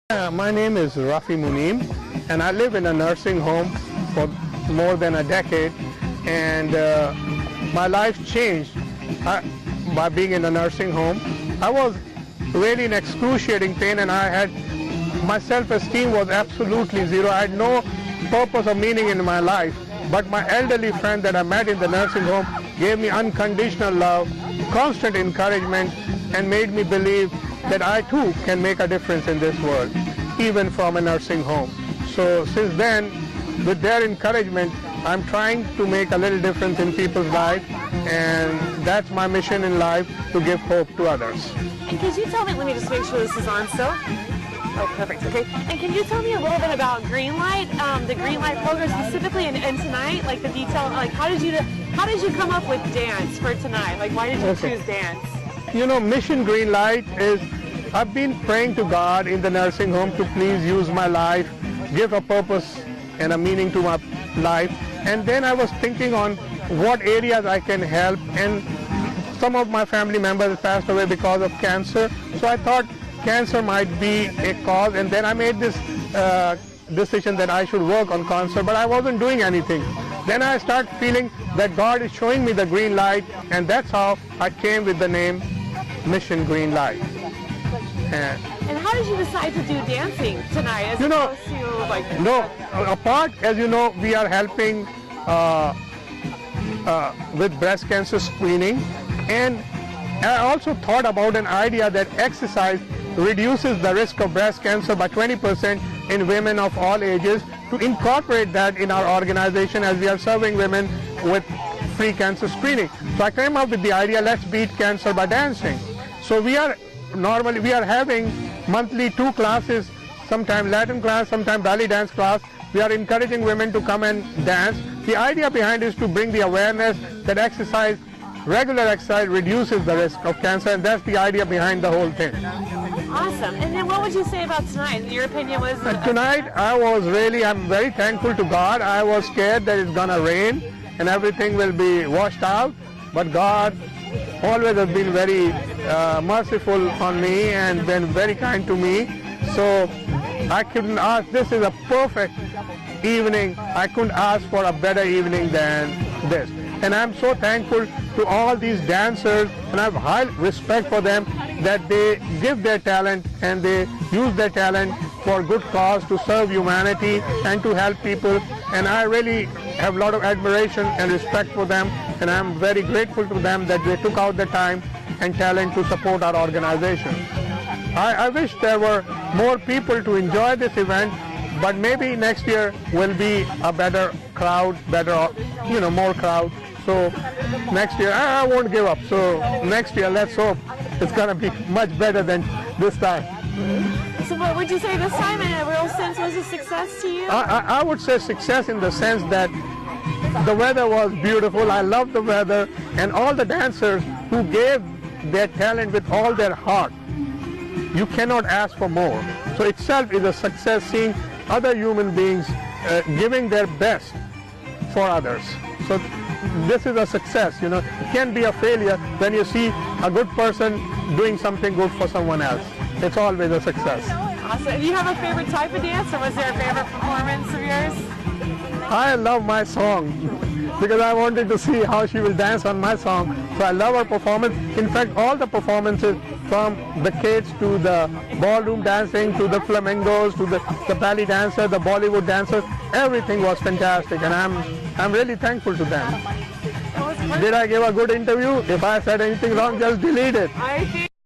My name is Rafi Muneem, and I live in a nursing home for more than a decade, and my life changed by being in a nursing home. I was really in excruciating pain, and my self-esteem was absolutely zero. I had no purpose or meaning in my life, but my elderly friend that I met in the nursing home gave me unconditional love, constant encouragement, and made me believe that I too can make a difference in this world, even from a nursing home. So since then, with their encouragement, I'm trying to make a little difference in people's lives, and that's my mission in life, to give hope to others. And could you tell me, let me just make sure this is on still. Oh, perfect, okay. And can you tell me a little bit about Greenlight, the Greenlight program specifically, and tonight, like the detail, like how did you come up with dance for tonight? Like why did you choose dance? You know, Mission Greenlight is, I've been praying to God in the nursing home to please use my life, give a purpose and a meaning to my life. And then I was thinking on what areas I can help, and some of my family members passed away because of cancer. So I thought cancer might be a cause, and then I made this decision that I should work on cancer, but I wasn't doing anything. Then I started feeling that God is showing me the green light, and that's how I came with the name Mission Greenlight. And how did you decide to do dancing tonight as opposed to like... No, apart, as you know, we are helping with breast cancer screening, and I also thought about an idea that exercise reduces the risk of breast cancer by 20% in women of all ages, to incorporate that in our organization as we are serving women with free cancer screening. So I came up with the idea, let's beat cancer by dancing. So we are having monthly 2 classes, sometimes Latin class, sometimes belly dance class. We are encouraging women to come and dance. The idea behind is to bring the awareness that regular exercise reduces the risk of cancer, and that's the idea behind the whole thing. Awesome. And then what would you say about tonight? Your opinion was... Tonight, I'm very thankful to God. I was scared that it's gonna rain and everything will be washed out, but God always has been very merciful on me and been very kind to me. So I couldn't ask, this is a perfect evening. I couldn't ask for a better evening than this. And I'm so thankful to all these dancers, and I have high respect for them, that they give their talent and they use their talent for good cause, to serve humanity and to help people. And I really have a lot of admiration and respect for them, and I'm very grateful to them that they took out the time and talent to support our organization. I wish there were more people to enjoy this event, but maybe next year will be a better crowd, more crowd. So next year, I won't give up. So next year, let's hope it's going to be much better than this time. So what would you say this time, in a real sense, was a success to you? I would say success in the sense that the weather was beautiful. I loved the weather, and all the dancers who gave their talent with all their heart. You cannot ask for more. So itself is a success, seeing other human beings giving their best for others. So this is a success, It can be a failure when you see a good person doing something good for someone else. It's always a success. Awesome. Do you have a favorite type of dance, or was there a favorite performance of yours? I love my song because I wanted to see how she will dance on my song. So I love her performance. In fact, all the performances, from the kids to the ballroom dancing to the flamingos to the belly dancer, the Bollywood dancers, everything was fantastic, and I'm really thankful to them. Did I give a good interview? If I said anything wrong, just delete it. I did.